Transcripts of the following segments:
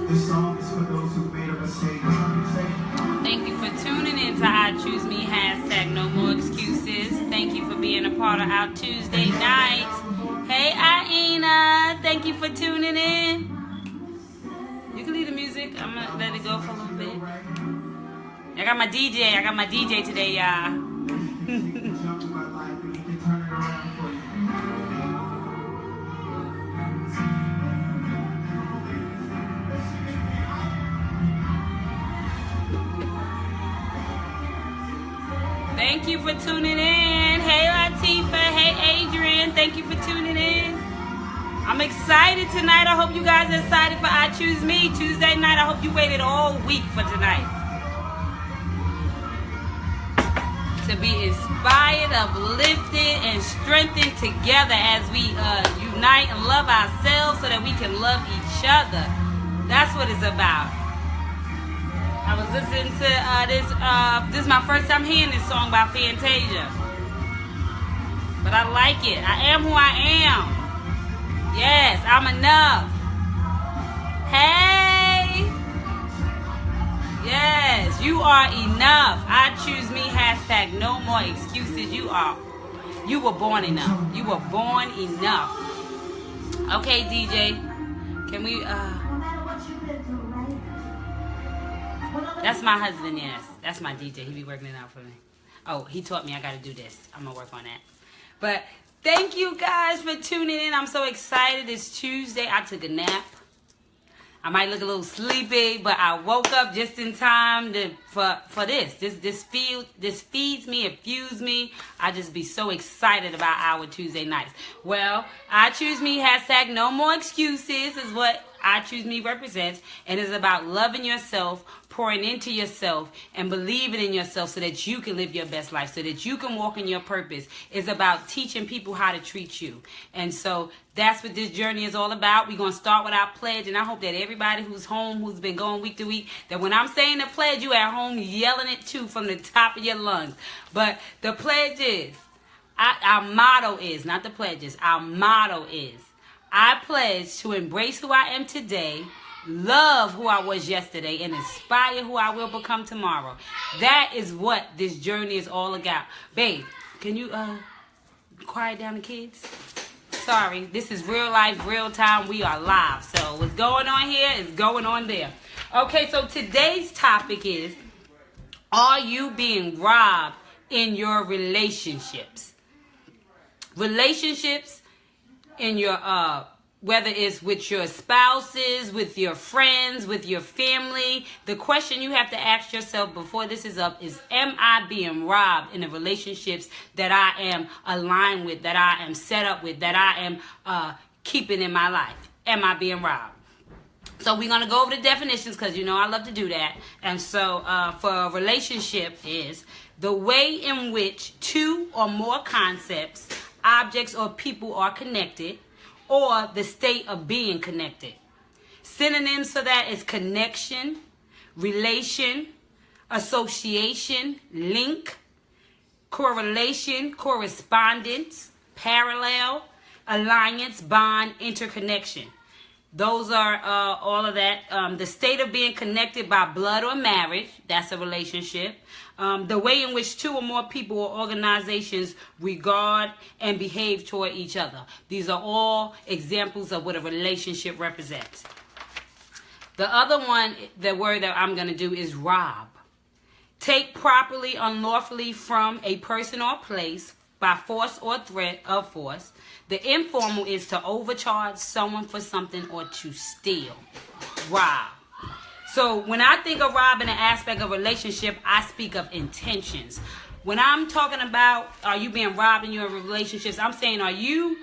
This song is for those who made a mistake. Thank you for tuning in to I Choose Me, hashtag no more excuses. Thank you for being a part of our Tuesday nights. Hey, Aina, thank you for tuning in. You can leave the music. I'm going to let it go for a little bit. I got my DJ today, y'all. Thank you for tuning in. Hey, Latifa. Hey, Adrian. Thank you for tuning in. I'm excited tonight. I hope you guys are excited for I Choose Me Tuesday night. I hope you waited all week for tonight. To be inspired, uplifted, and strengthened together as we unite and love ourselves so that we can love each other. That's what it's about. I was listening to this is my first time hearing this song by Fantasia. But I like it. I am who I am. Yes, I'm enough. Hey. Yes, you are enough. I choose me, hashtag no more excuses. You were born enough. You were born enough. Okay, DJ. Can we That's my husband, yes. That's my DJ. He be working it out for me. Oh, he taught me I got to do this. I'm going to work on that. But thank you guys for tuning in. I'm so excited. It's Tuesday. I took a nap. I might look a little sleepy, but I woke up just in time for this. This feeds me. It fuels me. I just be so excited about our Tuesday nights. Well, I Choose Me, hashtag no more excuses is what I Choose Me represents, and it's about loving yourself, pouring into yourself, and believing in yourself so that you can live your best life, so that you can walk in your purpose. It's about teaching people how to treat you. And so that's what this journey is all about. We're going to start with our pledge, and I hope that everybody who's home, who's been going week to week, that when I'm saying the pledge, you at home yelling it too from the top of your lungs. But the pledge is, our motto is, not the pledges, our motto is, I pledge to embrace who I am today, love who I was yesterday, and inspire who I will become tomorrow. That is what this journey is all about. Babe, can you quiet down the kids? Sorry, this is real life, real time. We are live. So what's going on here is going on there. Okay, so today's topic is, are you being robbed in your relationships? Relationships in your whether it's with your spouses, with your friends, with your family. The question you have to ask yourself before this is up is, am I being robbed in the relationships that I am aligned with, that I am set up with, that I am keeping in my life? Am I being robbed? So we're going to go over the definitions because you know I love to do that. And so for a relationship is the way in which two or more concepts, objects, or people are connected, or the state of being connected. Synonyms for that is connection, relation, association, link, correlation, correspondence, parallel, alliance, bond, interconnection. Those are all of that. The state of being connected by blood or marriage, that's a relationship. The way in which two or more people or organizations regard and behave toward each other. These are all examples of what a relationship represents. The other one, the word that I'm going to do is rob. Take properly, unlawfully from a person or place by force or threat of force. The informal is to overcharge someone for something or to steal. Rob. So when I think of robbing an aspect of relationship, I speak of intentions. When I'm talking about are you being robbed in your relationships, I'm saying are you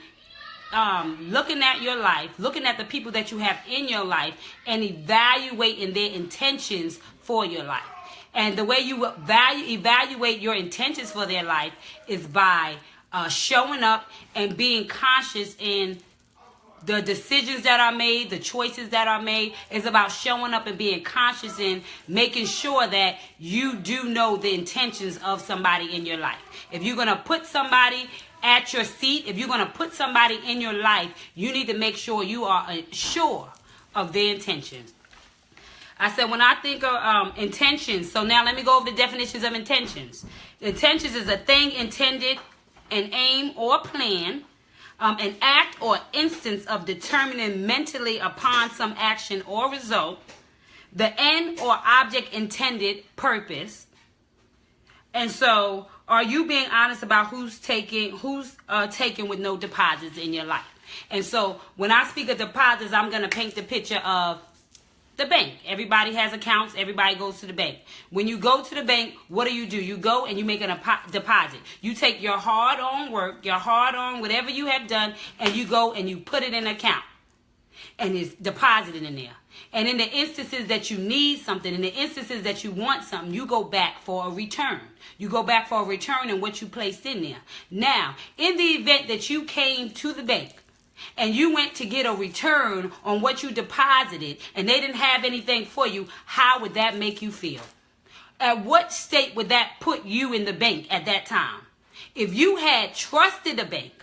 looking at your life, looking at the people that you have in your life and evaluating their intentions for your life. And the way you evaluate your intentions for their life is by showing up and being conscious in the decisions that are made, the choices that are made. Is about showing up and being conscious in making sure that you do know the intentions of somebody in your life. If you're going to put somebody at your seat, if you're going to put somebody in your life, you need to make sure you are sure of their intentions. I said when I think of intentions, so now let me go over the definitions of intentions. Intentions is a thing intended, an aim or plan, an act or instance of determining mentally upon some action or result, the end or object intended purpose. And so, are you being honest about who's taking with no deposits in your life? And so, when I speak of deposits, I'm going to paint the picture of the bank. Everybody has accounts. Everybody goes to the bank. When you go to the bank, what do? You go and you make a deposit. You take your hard-earned work, your hard-earned whatever you have done, and you go and you put it in an account. And it's deposited in there. And in the instances that you need something, in the instances that you want something, you go back for a return. You go back for a return in what you placed in there. Now, in the event that you came to the bank and you went to get a return on what you deposited and they didn't have anything for you, how would that make you feel? At what state would that put you in the bank at that time? If you had trusted the bank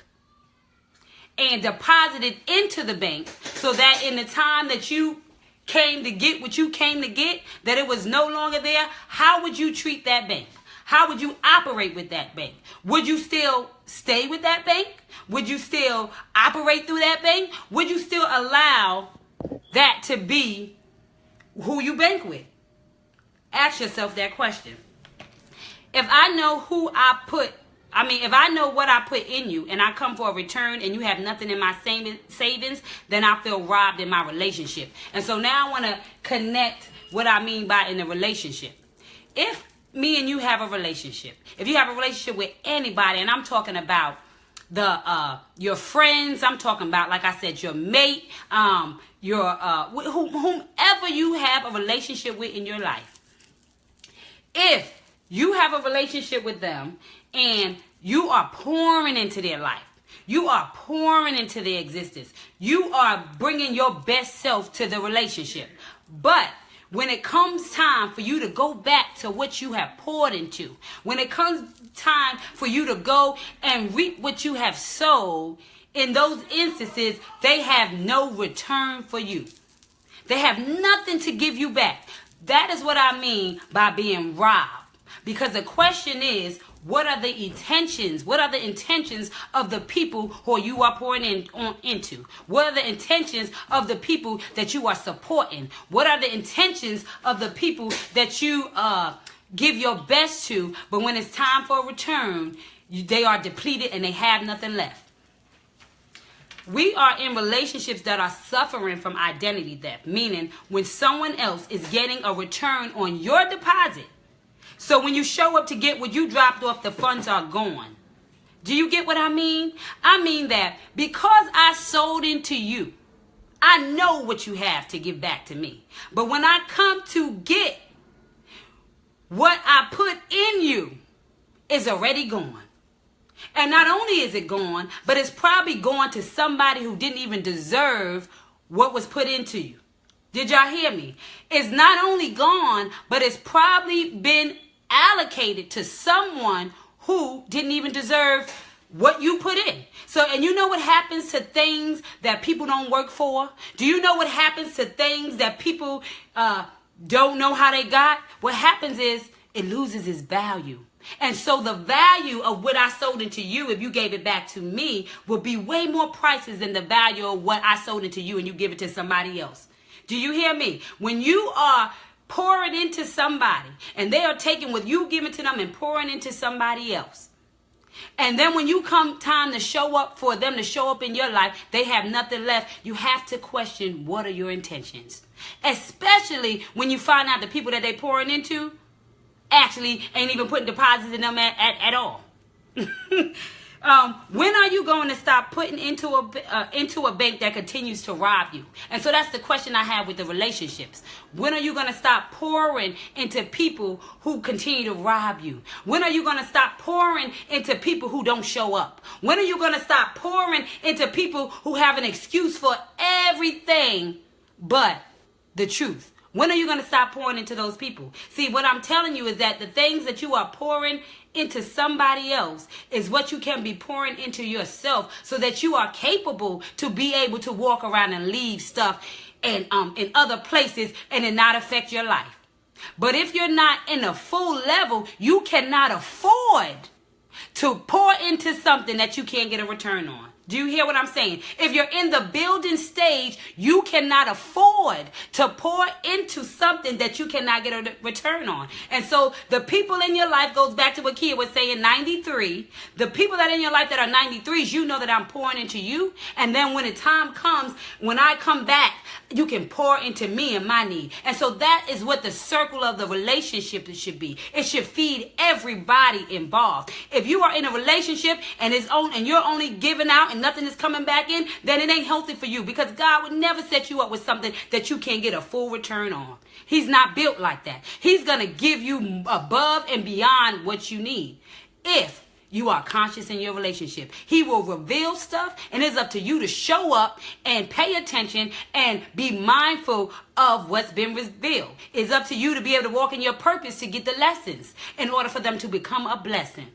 and deposited into the bank so that in the time that you came to get what you came to get, that it was no longer there, how would you treat that bank? How would you operate with that bank? Would you still stay with that bank? Would you still operate through that bank? Would you still allow that to be who you bank with? Ask yourself that question. If I know if I know what I put in you and I come for a return and you have nothing in my savings, then I feel robbed in my relationship. And so now I want to connect what I mean by in a relationship. If me and you have a relationship, if you have a relationship with anybody, and I'm talking about your friends, I'm talking about, like I said, your mate, whomever you have a relationship with in your life. If you have a relationship with them and you are pouring into their life, you are pouring into their existence, you are bringing your best self to the relationship, but when it comes time for you to go back to what you have poured into, when it comes time for you to go and reap what you have sowed, in those instances, they have no return for you. They have nothing to give you back. That is what I mean by being robbed. Because the question is, what are the intentions? What are the intentions of the people who you are pouring into? What are the intentions of the people that you are supporting? What are the intentions of the people that you give your best to, but when it's time for a return, they are depleted and they have nothing left? We are in relationships that are suffering from identity theft, meaning when someone else is getting a return on your deposit. So when you show up to get what you dropped off, the funds are gone. Do you get what I mean? I mean that because I sold into you, I know what you have to give back to me. But when I come to get what I put in you, is already gone. And not only is it gone, but it's probably gone to somebody who didn't even deserve what was put into you. Did y'all hear me? It's not only gone, but it's probably been allocated to someone who didn't even deserve what you put in. So, and you know what happens to things that people don't work for? Do you know what happens to things that people don't know how they got? What happens is it loses its value. And so the value of what I sold into you, if you gave it back to me, will be way more prices than the value of what I sold into you and you give it to somebody else. Do you hear me? When you are pouring into somebody and they are taking what you give it to them and pouring into somebody else, and then when you come time to show up for them to show up in your life, they have nothing left, you have to question, what are your intentions? Especially when you find out the people that they pouring into actually ain't even putting deposits in them at all. When are you going to stop putting into a bank that continues to rob you? And so that's the question I have with the relationships. When are you going to stop pouring into people who continue to rob you? When are you going to stop pouring into people who don't show up? When are you going to stop pouring into people who have an excuse for everything but the truth? When are you going to stop pouring into those people? See, what I'm telling you is that the things that you are pouring into somebody else is what you can be pouring into yourself, so that you are capable to be able to walk around and leave stuff and in other places and it not affect your life. But if you're not in a full level, you cannot afford to pour into something that you can't get a return on. Do you hear what I'm saying? If you're in the building stage, you cannot afford to pour into something that you cannot get a return on. And so the people in your life, goes back to what Kia was saying, 93. The people that are in your life that are 93s, you know that I'm pouring into you. And then when the time comes, when I come back, you can pour into me and my need. And so that is what the circle of the relationship should be. It should feed everybody involved. If you are in a relationship and you're only giving out and nothing is coming back in, then it ain't healthy for you, because God would never set you up with something that you can't get a full return on. He's not built like that. He's going to give you above and beyond what you need if you are conscious in your relationship. He will reveal stuff, and it's up to you to show up and pay attention and be mindful of what's been revealed. It's up to you to be able to walk in your purpose to get the lessons in order for them to become a blessing.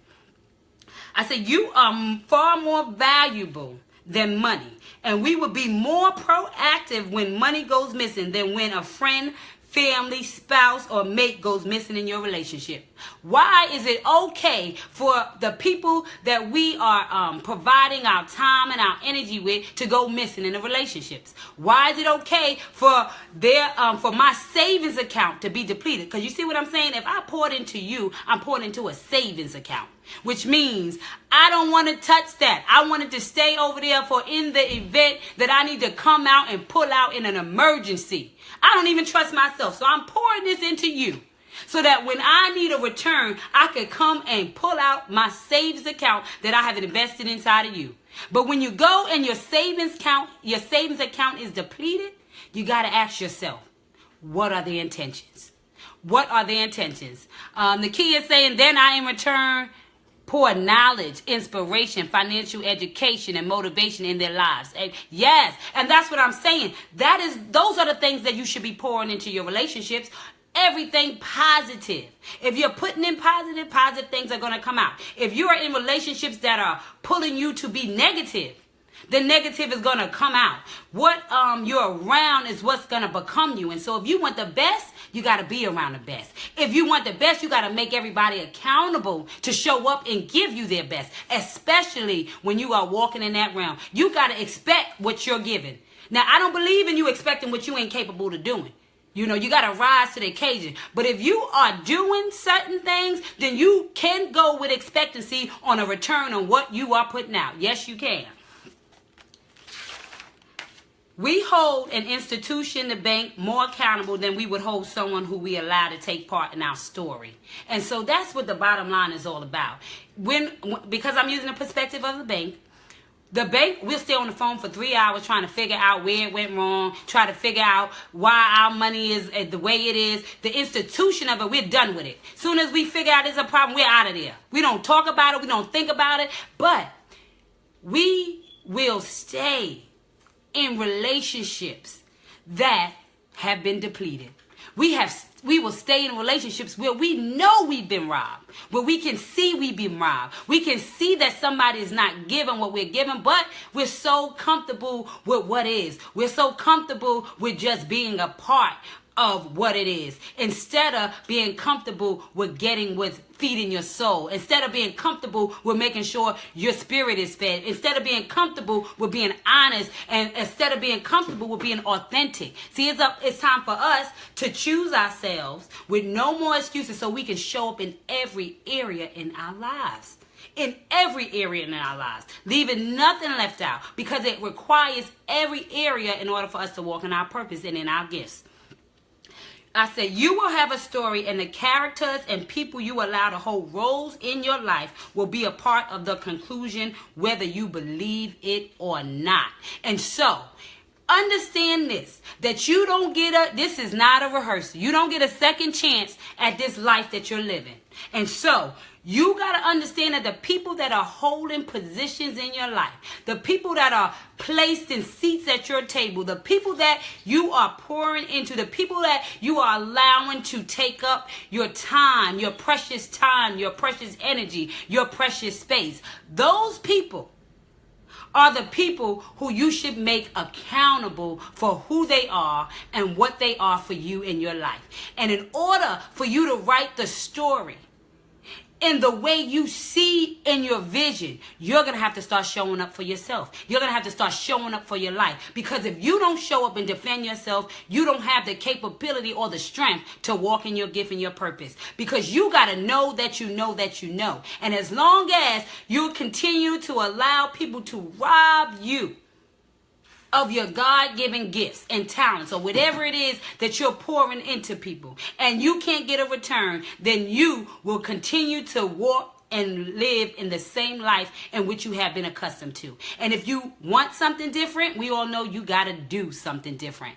I said, you are far more valuable than money. And we will be more proactive when money goes missing than when a friend, family, spouse, or mate goes missing in your relationship. Why is it okay for the people that we are providing our time and our energy with to go missing in the relationships? Why is it okay for my savings account to be depleted? Because you see what I'm saying? If I poured into you, I'm pouring into a savings account, which means I don't want to touch that. I want it to stay over there for in the event that I need to come out and pull out in an emergency. I don't even trust myself. So I'm pouring this into you so that when I need a return, I could come and pull out my savings account that I have invested inside of you. But when you go and your savings account is depleted, you got to ask yourself, what are the intentions? What are the intentions? The key is saying, then I in return pour knowledge, inspiration, financial education, and motivation in their lives. And yes, and that's what I'm saying. Those are the things that you should be pouring into your relationships. Everything positive. If you're putting in positive things are going to come out. If you are in relationships that are pulling you to be negative, the negative is going to come out. What you're around is what's going to become you. And so if you want the best, you got to be around the best. If you want the best, you got to make everybody accountable to show up and give you their best, especially when you are walking in that realm. You got to expect what you're giving. Now, I don't believe in you expecting what you ain't capable of doing. You know, you got to rise to the occasion. But if you are doing certain things, then you can go with expectancy on a return on what you are putting out. Yes, you can. We hold an institution, the bank, more accountable than we would hold someone who we allow to take part in our story. And so that's what the bottom line is all about. Because I'm using the perspective of the bank, we'll stay on the phone for 3 hours trying to figure out where it went wrong, try to figure out why our money is the way it is. The institution of it, we're done with it. Soon as we figure out there's a problem, we're out of there. We don't talk about it. We don't think about it. But we will stay in relationships that have been depleted. We will stay in relationships where we know we've been robbed, where we can see we've been robbed. We can see that somebody is not giving what we're giving, but we're so comfortable with what is. We're so comfortable with just being a part of what it is, instead of being comfortable with getting what's feeding your soul, instead of being comfortable with making sure your spirit is fed, instead of being comfortable with being honest, and instead of being comfortable with being authentic. See, it's time for us to choose ourselves with no more excuses so we can show up in every area in our lives. In every area in our lives, leaving nothing left out, because it requires every area in order for us to walk in our purpose and in our gifts. I said, you will have a story, and the characters and people you allow to hold roles in your life will be a part of the conclusion, whether you believe it or not. And so, understand this, that you don't get this is not a rehearsal. You don't get a second chance at this life that you're living. And so, you got to understand that the people that are holding positions in your life, the people that are placed in seats at your table, the people that you are pouring into, the people that you are allowing to take up your time, your precious energy, your precious space, those people are the people who you should make accountable for who they are and what they are for you in your life. And in order for you to write the story in the way you see in your vision, you're going to have to start showing up for yourself. You're going to have to start showing up for your life. Because if you don't show up and defend yourself, you don't have the capability or the strength to walk in your gift and your purpose. Because you got to know that you know that you know. And as long as you continue to allow people to rob you of your God-given gifts and talents, or whatever it is that you're pouring into people, and you can't get a return, then you will continue to walk and live in the same life in which you have been accustomed to. And if you want something different, we all know you got to do something different.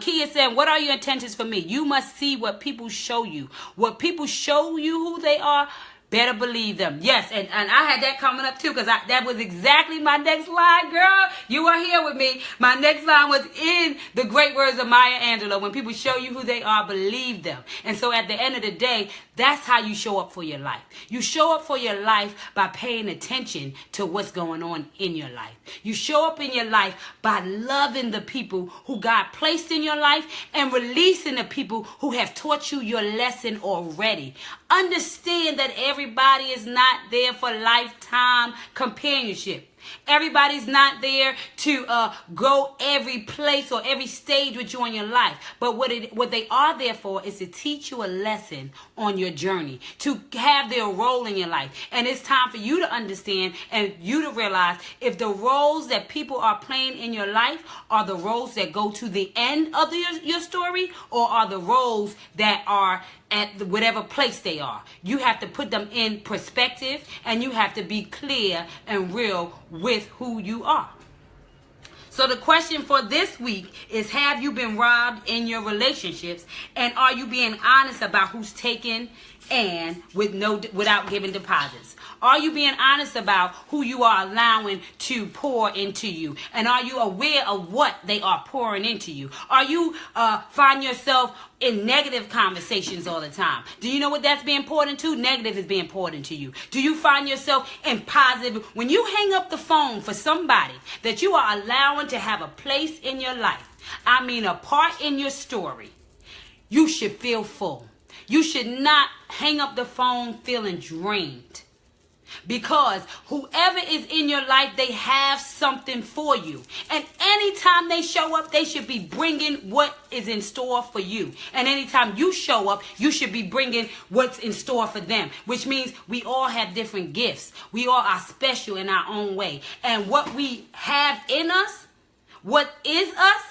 Kia said, what are your intentions for me? You must see what people show you. What people show you who they are, better believe them. Yes, and I had that coming up too, because that was exactly my next line, girl. You are here with me. My next line was in the great words of Maya Angelou. When people show you who they are, believe them. And so at the end of the day, that's how you show up for your life. You show up for your life by paying attention to what's going on in your life. You show up in your life by loving the people who God placed in your life and releasing the people who have taught you your lesson already. Understand that everybody is not there for lifetime companionship. Everybody's not there to go every place or every stage with you in your life. But what they are there for is to teach you a lesson on your journey, to have their role in your life. And it's time for you to understand and you to realize if the roles that people are playing in your life are the roles that go to the end of your story, or are the roles that are at whatever place they are. You have to put them in perspective, and you have to be clear and real with who you are. So the question for this week is, have you been robbed in your relationships? And are you being honest about who's taken and without giving deposits? Are you being honest about who you are allowing to pour into you? And are you aware of what they are pouring into you? Are you find yourself in negative conversations all the time? Do you know what that's being poured into? Negative is being poured into you. Do you find yourself in positive? When you hang up the phone for somebody that you are allowing to have a place in your life, I mean a part in your story, you should feel full. You should not hang up the phone feeling drained. Because whoever is in your life, they have something for you. And anytime they show up, they should be bringing what is in store for you. And anytime you show up, you should be bringing what's in store for them. Which means we all have different gifts. We all are special in our own way. And what we have in us, what is us,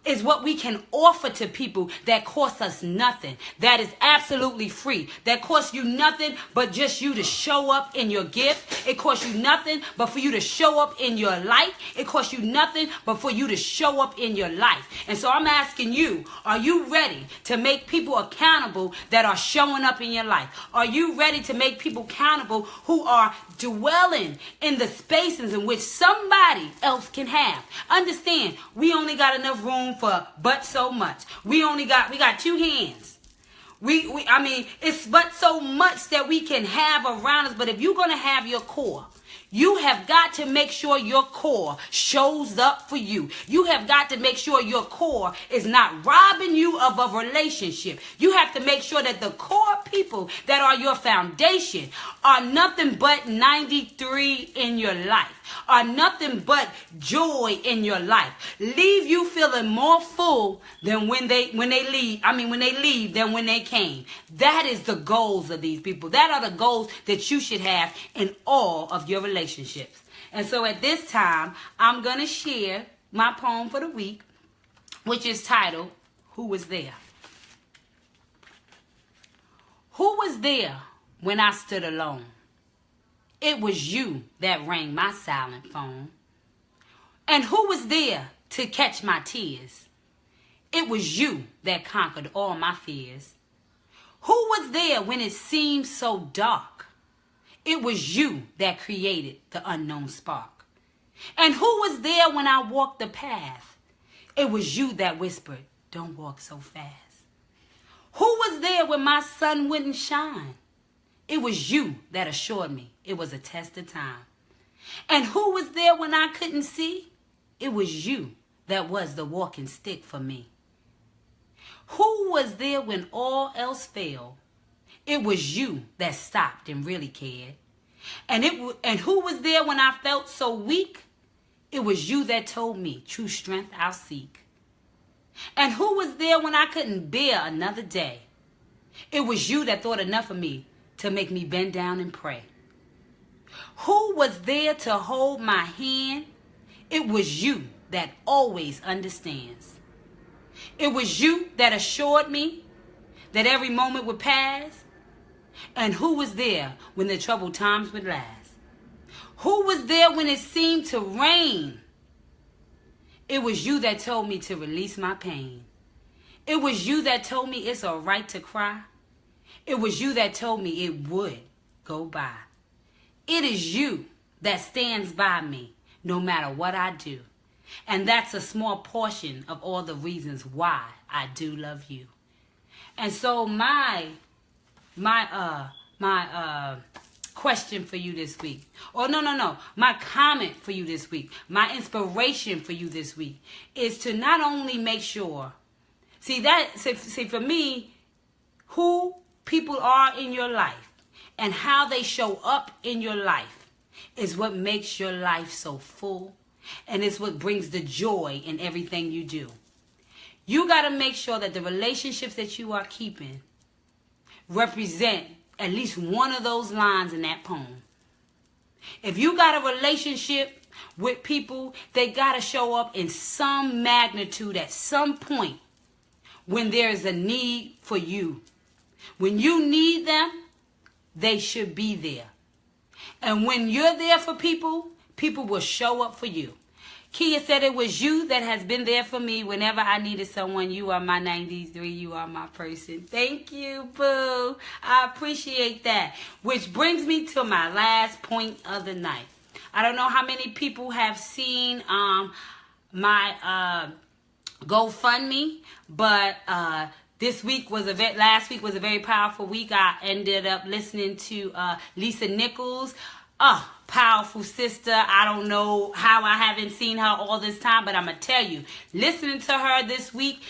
is what we can offer to people that costs us nothing. That is absolutely free. That costs you nothing but just you to show up in your gift. It costs you nothing but for you to show up in your life. It costs you nothing but for you to show up in your life. And so I'm asking you, are you ready to make people accountable that are showing up in your life? Are you ready to make people accountable who are dwelling in the spaces in which somebody else can have? Understand, we only got enough room for but so much. We got two hands. I mean, it's but so much that we can have around us. But if you're going to have your core, you have got to make sure your core shows up for you. You have got to make sure your core is not robbing you of a relationship. You have to make sure that the core people that are your foundation are nothing but 93 in your life, are nothing but joy in your life. Leave you feeling more full than when they leave than when they came. That is the goals of these people. That are the goals that you should have in all of your relationships. And so at this time, I'm going to share my poem for the week, which is titled, Who Was There? Who was there when I stood alone? It was you that rang my silent phone. And who was there to catch my tears? It was you that conquered all my fears. Who was there when it seemed so dark? It was you that created the unknown spark. And who was there when I walked the path? It was you that whispered, don't walk so fast. Who was there when my sun wouldn't shine? It was you that assured me it was a test of time. And who was there when I couldn't see? It was you that was the walking stick for me. Who was there when all else failed? It was you that stopped and really cared. And who was there when I felt so weak? It was you that told me true strength I'll seek. And who was there when I couldn't bear another day? It was you that thought enough of me to make me bend down and pray. Who was there to hold my hand? It was you that always understands. It was you that assured me that every moment would pass. And who was there when the troubled times would last? Who was there when it seemed to rain? It was you that told me to release my pain. It was you that told me it's all right to cry. It was you that told me it would go by. It is you that stands by me no matter what I do. And that's a small portion of all the reasons why I do love you. And so my question for you this week, my comment for you this week, my inspiration for you this week is to not only make sure, see for me, who people are in your life and how they show up in your life is what makes your life so full, and it's what brings the joy in everything you do. You got to make sure that the relationships that you are keeping represent at least one of those lines in that poem. If you got a relationship with people, they got to show up in some magnitude at some point when there is a need for you. When you need them, they should be there. And when you're there for people, people will show up for you. Kia said it was you that has been there for me whenever I needed someone. You are my 93. You are my person. Thank you, boo. I appreciate that. Which brings me to my last point of the night. I don't know how many people have seen my GoFundMe, but last week was a very powerful week. I ended up listening to Lisa Nichols. Powerful sister. I don't know how I haven't seen her all this time, but I'm going to tell you, listening to her this week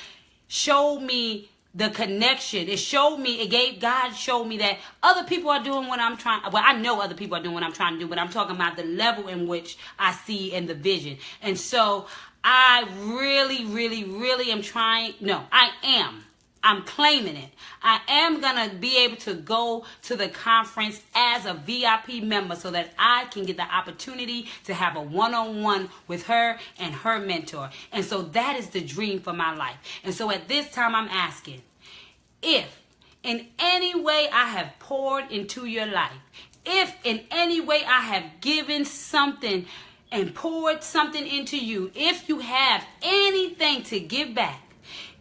showed me the connection. God showed me that other people are doing what I'm trying. Well, I know other people are doing what I'm trying to do, but I'm talking about the level in which I see in the vision. And so I really, really, really am trying. No, I am. I'm claiming it. I am going to be able to go to the conference as a VIP member so that I can get the opportunity to have a one-on-one with her and her mentor. And so that is the dream for my life. And so at this time, I'm asking, if in any way I have poured into your life, if in any way I have given something and poured something into you, if you have anything to give back,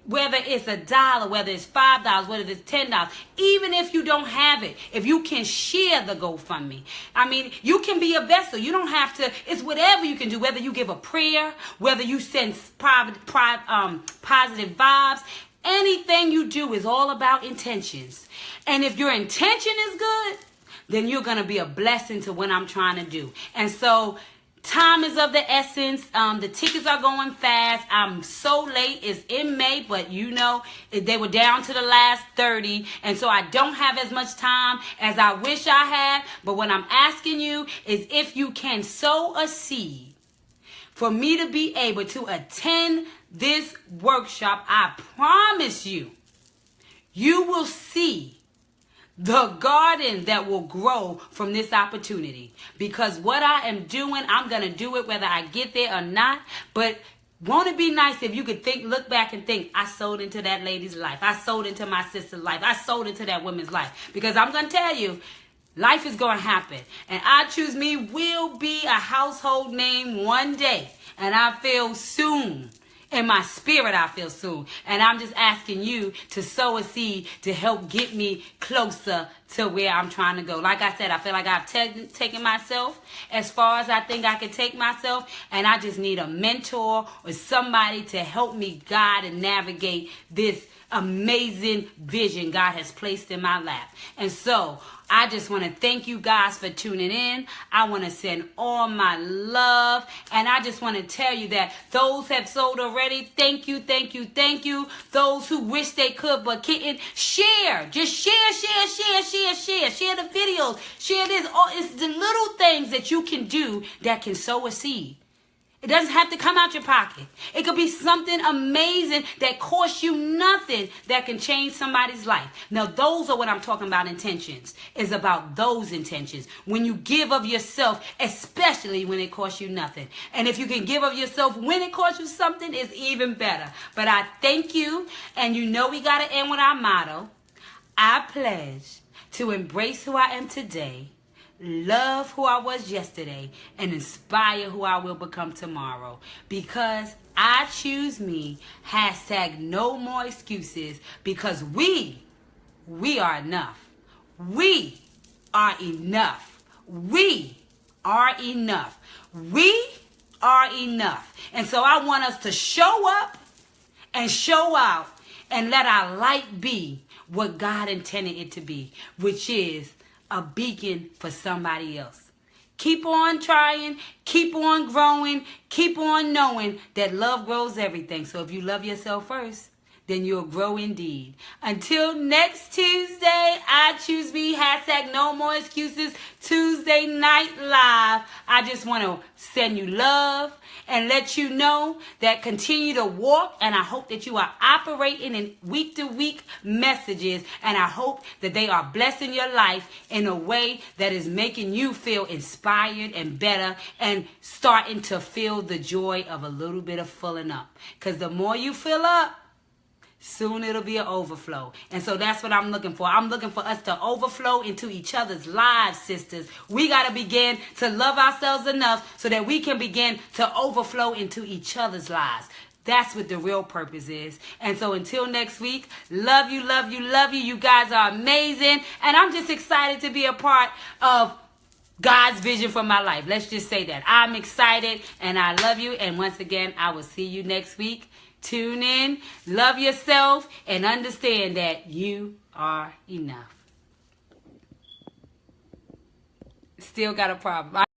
whether it's $1, whether it's $5, whether it's $10, even if you don't have it, if you can share the GoFundMe. I mean, you can be a vessel. You don't have to. It's whatever you can do, whether you give a prayer, whether you send positive vibes. Anything you do is all about intentions. And if your intention is good, then you're going to be a blessing to what I'm trying to do. And so time is of the essence. The tickets are going fast. I'm so late. It's in May, but you know, they were down to the last 30. And so I don't have as much time as I wish I had. But what I'm asking you is if you can sow a seed for me to be able to attend this workshop, I promise you, you will see the garden that will grow from this opportunity. Because what I am doing, I'm going to do it whether I get there or not. But Won't it be nice if you could look back and think, I sold into that lady's life. I sold into my sister's life. I sold into that woman's life. Because I'm going to tell you, life is going to happen. And I Choose Me will be a household name one day. And I feel soon. In my spirit, I feel soon. And I'm just asking you to sow a seed to help get me closer to where I'm trying to go. Like I said, I feel like I've taken myself as far as I think I can take myself. And I just need a mentor or somebody to help me guide and navigate this amazing vision God has placed in my lap. And so I just want to thank you guys for tuning in. I want to send all my love. And I just want to tell you that those have sold already, thank you, thank you, thank you. Those who wish they could but couldn't, share. Just share the videos. Share this. Oh, it's the little things that you can do that can sow a seed. It doesn't have to come out your pocket. It could be something amazing that costs you nothing that can change somebody's life. Now, those are what I'm talking about, intentions. It's about those intentions. When you give of yourself, especially when it costs you nothing. And if you can give of yourself when it costs you something, it's even better. But I thank you. And you know we got to end with our motto. I pledge to embrace who I am today, love who I was yesterday, and inspire who I will become tomorrow. Because I choose me. # no more excuses. Because we are enough. We are enough. We are enough. We are enough. And so I want us to show up and show out and let our light be what God intended it to be, which is a beacon for somebody else. Keep on trying, keep on growing, keep on knowing that love grows everything. So if you love yourself first, then you'll grow indeed. Until next Tuesday, I Choose Me. # no more excuses. Tuesday night live. I just want to send you love and let you know that continue to walk. And I hope that you are operating in week-to-week messages. And I hope that they are blessing your life in a way that is making you feel inspired and better and starting to feel the joy of a little bit of filling up. Because the more you fill up, soon it'll be an overflow. And so that's what I'm looking for. I'm looking for us to overflow into each other's lives, sisters. We got to begin to love ourselves enough so that we can begin to overflow into each other's lives. That's what the real purpose is. And so until next week, love you, love you, love you. You guys are amazing. And I'm just excited to be a part of God's vision for my life. Let's just say that. I'm excited and I love you. And once again, I will see you next week. Tune in, love yourself, and understand that you are enough. Still got a problem.